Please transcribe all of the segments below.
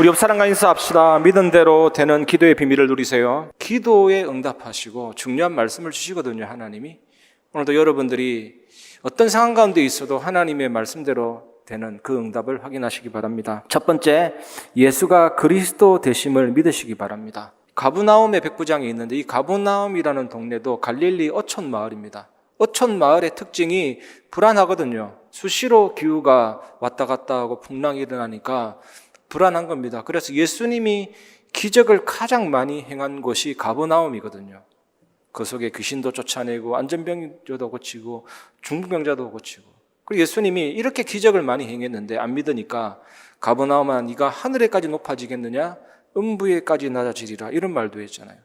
우리 옆 사람과 인사합시다. 믿은 대로 되는 기도의 비밀을 누리세요. 기도에 응답하시고 중요한 말씀을 주시거든요, 하나님이. 오늘도 여러분들이 어떤 상황 가운데 있어도 하나님의 말씀대로 되는 그 응답을 확인하시기 바랍니다. 첫 번째, 예수가 그리스도 되심을 믿으시기 바랍니다. 가브나움의 백부장이 있는데 이 가브나움이라는 동네도 갈릴리 어촌 마을입니다. 어촌 마을의 특징이 불안하거든요. 수시로 기후가 왔다 갔다 하고 풍랑이 일어나니까 불안한 겁니다. 그래서 예수님이 기적을 가장 많이 행한 곳이 가브나움이거든요. 그 속에 귀신도 쫓아내고 안전병자도 고치고 중풍병자도 고치고. 그리고 예수님이 이렇게 기적을 많이 행했는데 안 믿으니까 가브나움아 네가 하늘에까지 높아지겠느냐? 음부에까지 낮아지리라, 이런 말도 했잖아요.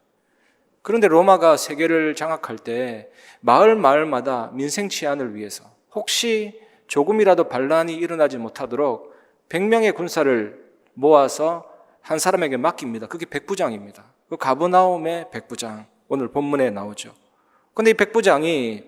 그런데 로마가 세계를 장악할 때 마을마다 민생 치안을 위해서 혹시 조금이라도 반란이 일어나지 못하도록 100명의 군사를 모아서 한 사람에게 맡깁니다. 그게 백부장입니다. 그 가브나움의 백부장, 오늘 본문에 나오죠. 그런데 이 백부장이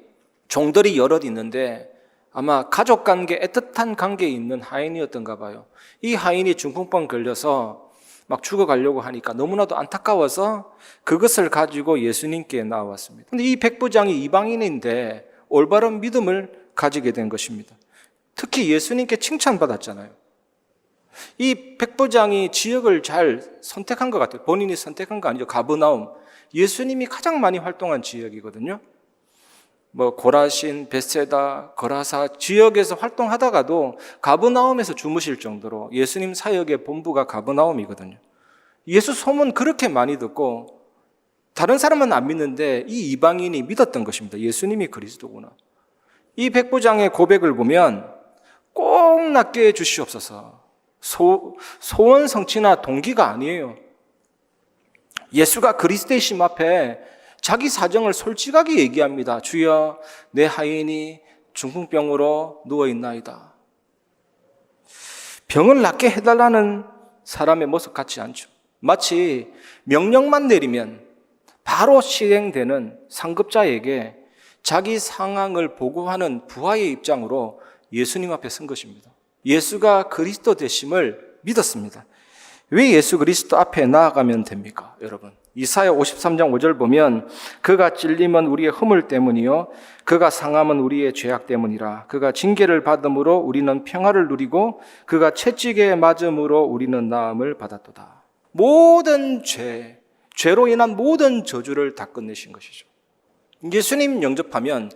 종들이 여럿 있는데 아마 가족 관계, 애틋한 관계에 있는 하인이었던가 봐요. 이 하인이 중풍병 걸려서 막 죽어가려고 하니까 너무나도 안타까워서 그것을 가지고 예수님께 나왔습니다. 그런데 이 백부장이 이방인인데 올바른 믿음을 가지게 된 것입니다. 특히 예수님께 칭찬받았잖아요. 이 백부장이 지역을 잘 선택한 것 같아요. 본인이 선택한 거 아니죠. 가브나움, 예수님이 가장 많이 활동한 지역이거든요. 고라신, 벳세다, 거라사 지역에서 활동하다가도 가브나움에서 주무실 정도로 예수님 사역의 본부가 가브나움이거든요. 예수 소문 그렇게 많이 듣고 다른 사람은 안 믿는데 이 이방인이 믿었던 것입니다. 예수님이 그리스도구나. 이 백부장의 고백을 보면 꼭 낫게 해 주시옵소서. 소원 성취나 동기가 아니에요. 예수가 그리스도이심 앞에 자기 사정을 솔직하게 얘기합니다. 주여, 내 하인이 중풍병으로 누워있나이다. 병을 낫게 해달라는 사람의 모습 같지 않죠. 마치 명령만 내리면 바로 실행되는 상급자에게 자기 상황을 보고하는 부하의 입장으로 예수님 앞에 선 것입니다. 예수가 그리스도 되심을 믿었습니다. 왜 예수 그리스도 앞에 나아가면 됩니까, 여러분? 이사야 53장 5절 보면 그가 찔림은 우리의 허물 때문이요 그가 상함은 우리의 죄악 때문이라. 그가 징계를 받음으로 우리는 평화를 누리고 그가 채찍에 맞음으로 우리는 나음을 받았도다. 모든 죄로 인한 모든 저주를 다 끝내신 것이죠. 예수님 영접하면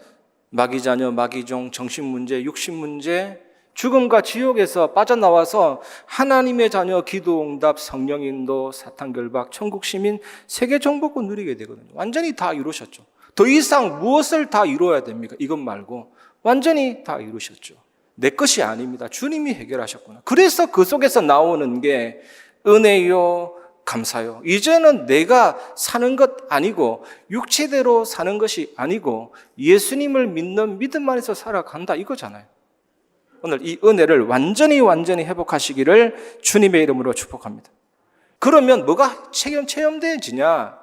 마귀자녀, 마귀종, 정신문제, 육신문제, 죽음과 지옥에서 빠져나와서 하나님의 자녀, 기도응답, 성령인도, 사탄결박, 천국시민, 세계 정복을 누리게 되거든요. 완전히 다 이루셨죠. 더 이상 무엇을 다 이루어야 됩니까? 이것 말고 완전히 다 이루셨죠. 내 것이 아닙니다. 주님이 해결하셨구나. 그래서 그 속에서 나오는 게 은혜요, 감사요. 이제는 내가 사는 것 아니고 육체대로 사는 것이 아니고 예수님을 믿는 믿음 안에서 살아간다, 이거잖아요. 오늘 이 은혜를 완전히 회복하시기를 주님의 이름으로 축복합니다. 그러면 뭐가 체험되어지냐?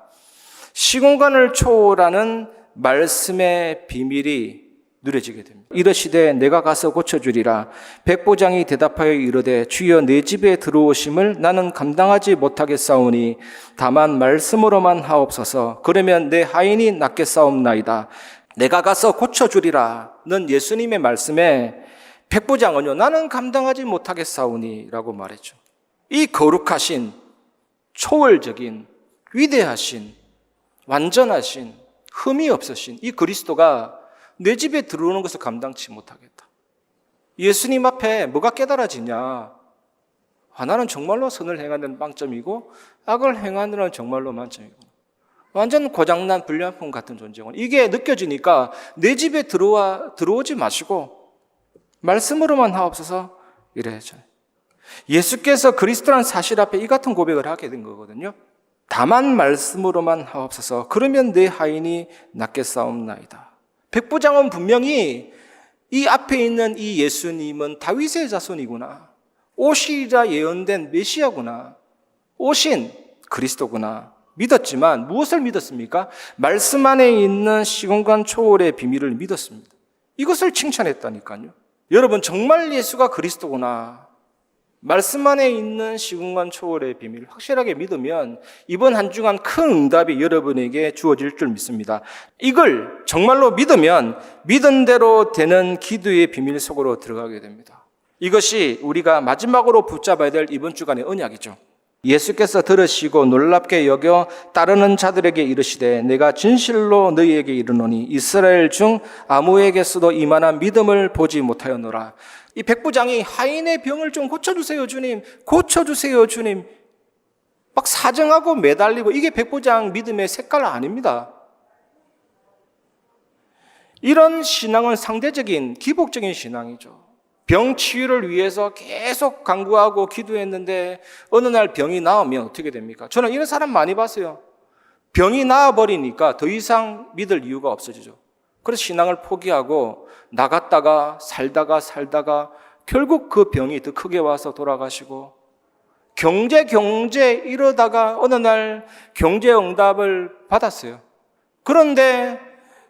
시공간을 초월하는 말씀의 비밀이 누려지게 됩니다. 이르시되 내가 가서 고쳐주리라. 백부장이 대답하여 이르되 주여 내 집에 들어오심을 나는 감당하지 못하겠사오니 다만 말씀으로만 하옵소서. 그러면 내 하인이 낫겠사옵나이다. 내가 가서 고쳐주리라는 예수님의 말씀에 백부장은요, 나는 감당하지 못하겠사오니 라고 말했죠. 이 거룩하신, 초월적인, 위대하신, 완전하신, 흠이 없으신 이 그리스도가 내 집에 들어오는 것을 감당치 못하겠다. 예수님 앞에 뭐가 깨달아지냐? 나는 정말로 선을 행하는 빵점이고 악을 행하는 정말로 만점이고 완전 고장난 불량품 같은 존재고, 이게 느껴지니까 내 집에 들어오지 마시고 말씀으로만 하옵소서 이래야죠. 예수께서 그리스도라는 사실 앞에 이 같은 고백을 하게 된 거거든요. 다만 말씀으로만 하옵소서. 그러면 내 하인이 낫겠사옵나이다. 백부장은 분명히 이 앞에 있는 이 예수님은 다윗의 자손이구나, 오시리라 예언된 메시아구나, 오신 그리스도구나 믿었지만 무엇을 믿었습니까? 말씀 안에 있는 시공간 초월의 비밀을 믿었습니다. 이것을 칭찬했다니까요. 여러분, 정말 예수가 그리스도구나, 말씀 안에 있는 시공간 초월의 비밀 확실하게 믿으면 이번 한 주간 큰 응답이 여러분에게 주어질 줄 믿습니다. 이걸 정말로 믿으면 믿은 대로 되는 기도의 비밀 속으로 들어가게 됩니다. 이것이 우리가 마지막으로 붙잡아야 될 이번 주간의 언약이죠. 예수께서 들으시고 놀랍게 여겨 따르는 자들에게 이르시되 내가 진실로 너희에게 이르노니 이스라엘 중 아무에게서도 이만한 믿음을 보지 못하였노라. 이 백부장이 하인의 병을 좀 고쳐주세요 주님, 고쳐주세요 주님, 막 사정하고 매달리고, 이게 백부장 믿음의 색깔 아닙니다. 이런 신앙은 상대적인 기복적인 신앙이죠. 병 치유를 위해서 계속 간구하고 기도했는데 어느 날 병이 나으면 어떻게 됩니까? 저는 이런 사람 많이 봤어요. 병이 나아버리니까 더 이상 믿을 이유가 없어지죠. 그래서 신앙을 포기하고 나갔다가 살다가 결국 그 병이 더 크게 와서 돌아가시고, 경제 이러다가 어느 날 경제 응답을 받았어요. 그런데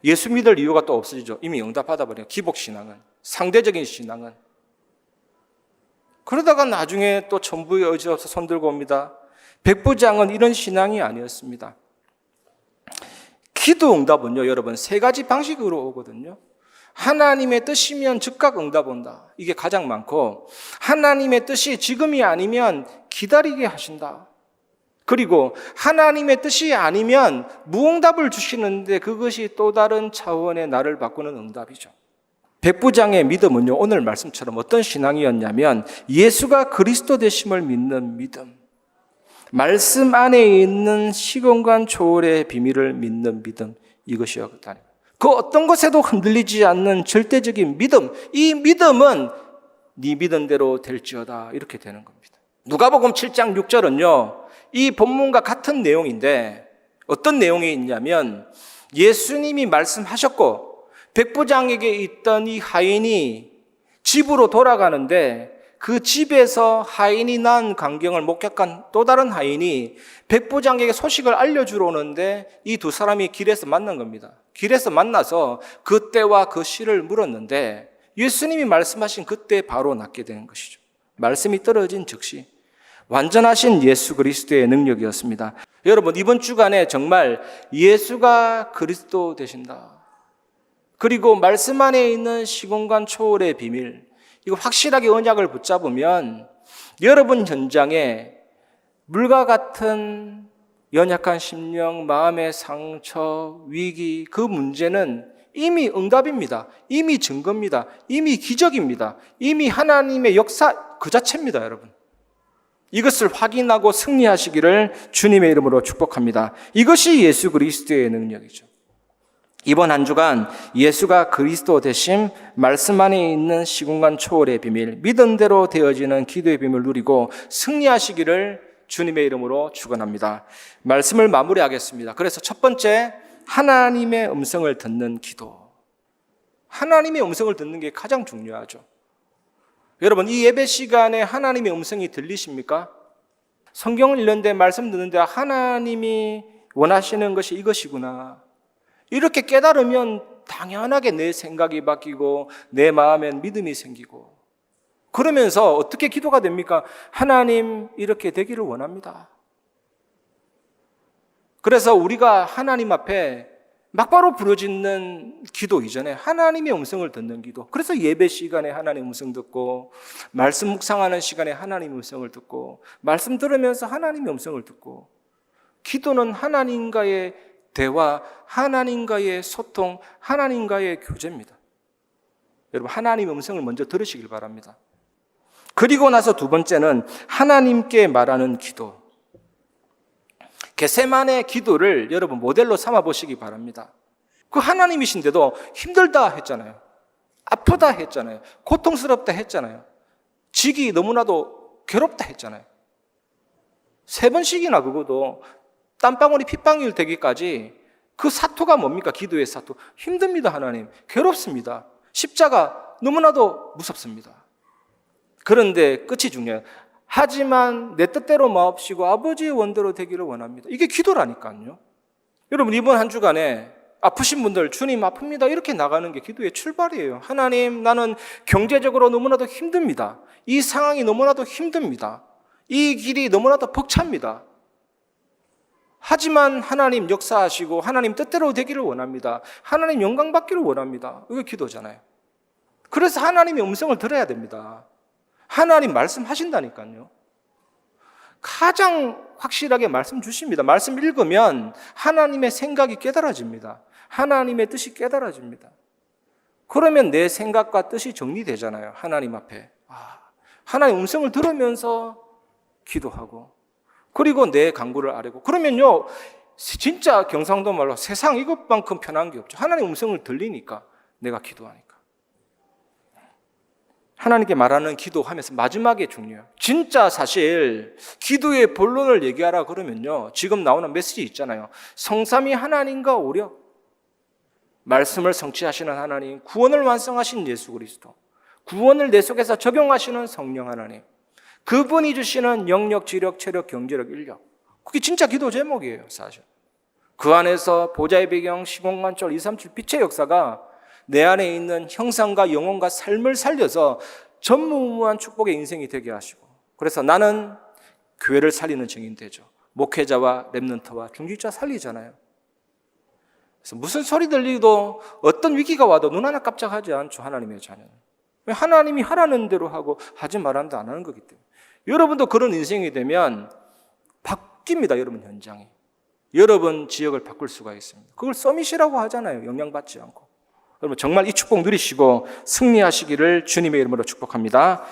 예수 믿을 이유가 또 없어지죠. 이미 응답 받아버려요. 기복신앙은, 상대적인 신앙은. 그러다가 나중에 또 천부의 의지 없어 손들고 옵니다. 백부장은 이런 신앙이 아니었습니다. 기도 응답은요, 여러분, 세 가지 방식으로 오거든요. 하나님의 뜻이면 즉각 응답 온다. 이게 가장 많고, 하나님의 뜻이 지금이 아니면 기다리게 하신다. 그리고 하나님의 뜻이 아니면 무응답을 주시는데 그것이 또 다른 차원의 나를 바꾸는 응답이죠. 백부장의 믿음은요, 오늘 말씀처럼 어떤 신앙이었냐면 예수가 그리스도 되심을 믿는 믿음, 말씀 안에 있는 시공간 초월의 비밀을 믿는 믿음, 이것이었다. 그 어떤 것에도 흔들리지 않는 절대적인 믿음, 이 믿음은 네 믿은 대로 될지어다, 이렇게 되는 겁니다. 누가복음 7장 6절은요 이 본문과 같은 내용인데 어떤 내용이 있냐면, 예수님이 말씀하셨고 백부장에게 있던 이 하인이 집으로 돌아가는데 그 집에서 하인이 난 광경을 목격한 또 다른 하인이 백부장에게 소식을 알려주러 오는데 이 두 사람이 길에서 만난 겁니다. 길에서 만나서 그 때와 그 시를 물었는데 예수님이 말씀하신 그때 바로 낫게 되는 것이죠. 말씀이 떨어진 즉시 완전하신 예수 그리스도의 능력이었습니다. 여러분, 이번 주간에 정말 예수가 그리스도 되신다, 그리고 말씀 안에 있는 시공간 초월의 비밀, 이거 확실하게 언약을 붙잡으면 여러분 현장에 물과 같은 연약한 심령, 마음의 상처, 위기, 그 문제는 이미 응답입니다. 이미 증거입니다. 이미 기적입니다. 이미 하나님의 역사 그 자체입니다, 여러분. 이것을 확인하고 승리하시기를 주님의 이름으로 축복합니다. 이것이 예수 그리스도의 능력이죠. 이번 한 주간 예수가 그리스도 되심, 말씀 안에 있는 시공간 초월의 비밀, 믿은 대로 되어지는 기도의 비밀을 누리고 승리하시기를 주님의 이름으로 축원합니다. 말씀을 마무리하겠습니다. 그래서 첫 번째, 하나님의 음성을 듣는 기도. 하나님의 음성을 듣는 게 가장 중요하죠. 여러분, 이 예배 시간에 하나님의 음성이 들리십니까? 성경을 읽는데, 말씀 듣는데 하나님이 원하시는 것이 이것이구나, 이렇게 깨달으면 당연하게 내 생각이 바뀌고 내 마음엔 믿음이 생기고, 그러면서 어떻게 기도가 됩니까? 하나님, 이렇게 되기를 원합니다. 그래서 우리가 하나님 앞에 막바로 부르짖는 기도 이전에 하나님의 음성을 듣는 기도, 그래서 예배 시간에 하나님의 음성 듣고, 말씀 묵상하는 시간에 하나님의 음성을 듣고, 말씀 들으면서 하나님의 음성을 듣고, 기도는 하나님과의 대화, 하나님과의 소통, 하나님과의 교제입니다. 여러분, 하나님의 음성을 먼저 들으시길 바랍니다. 그리고 나서 두 번째는 하나님께 말하는 기도. 겟세마네 기도를 여러분 모델로 삼아 보시기 바랍니다. 그 하나님이신데도 힘들다 했잖아요. 아프다 했잖아요. 고통스럽다 했잖아요. 지기 너무나도 괴롭다 했잖아요. 3번씩이나 그것도 땀방울이 핏방울 되기까지, 그 사토가 뭡니까? 기도의 사토. 힘듭니다, 하나님. 괴롭습니다. 십자가 너무나도 무섭습니다. 그런데 끝이 중요해요. 하지만 내 뜻대로 마옵시고 아버지의 원대로 되기를 원합니다. 이게 기도라니까요. 여러분, 이번 한 주간에 아프신 분들 주님 아픕니다 이렇게 나가는 게 기도의 출발이에요. 하나님, 나는 경제적으로 너무나도 힘듭니다. 이 상황이 너무나도 힘듭니다. 이 길이 너무나도 벅찹니다. 하지만 하나님 역사하시고 하나님 뜻대로 되기를 원합니다. 하나님 영광 받기를 원합니다. 이게 기도잖아요. 그래서 하나님의 음성을 들어야 됩니다. 하나님 말씀하신다니까요. 가장 확실하게 말씀 주십니다. 말씀 읽으면 하나님의 생각이 깨달아집니다. 하나님의 뜻이 깨달아집니다. 그러면 내 생각과 뜻이 정리되잖아요. 하나님 앞에. 하나님 음성을 들으면서 기도하고, 그리고 내 간구를 아뢰고. 그러면요, 진짜 경상도 말로 세상 이것만큼 편한 게 없죠. 하나님 음성을 들리니까, 내가 기도하니까. 하나님께 말하는 기도하면서 마지막에 중요해요. 진짜 사실 기도의 본론을 얘기하라 그러면요, 지금 나오는 메시지 있잖아요. 성삼위 하나님과 오력, 말씀을 성취하시는 하나님, 구원을 완성하신 예수 그리스도, 구원을 내 속에서 적용하시는 성령 하나님, 그분이 주시는 영력, 지력, 체력, 경제력, 인력. 그게 진짜 기도 제목이에요, 사실. 그 안에서 보좌의 배경, 시공간절, 237 빛의 역사가 내 안에 있는 형상과 영혼과 삶을 살려서 전무후무한 축복의 인생이 되게 하시고, 그래서 나는 교회를 살리는 증인 되죠. 목회자와 렘넌트와 중직자 살리잖아요. 그래서 무슨 소리 들리도 어떤 위기가 와도 눈 하나 깜짝하지 않죠, 하나님의 자녀는. 하나님이 하라는 대로 하고 하지 말라는 대로 안 하는 거기 때문에. 여러분도 그런 인생이 되면 바뀝니다, 여러분 현장이. 여러분 지역을 바꿀 수가 있습니다. 그걸 서밋이라고 하잖아요, 영향받지 않고. 여러분 정말 이 축복 누리시고 승리하시기를 주님의 이름으로 축복합니다.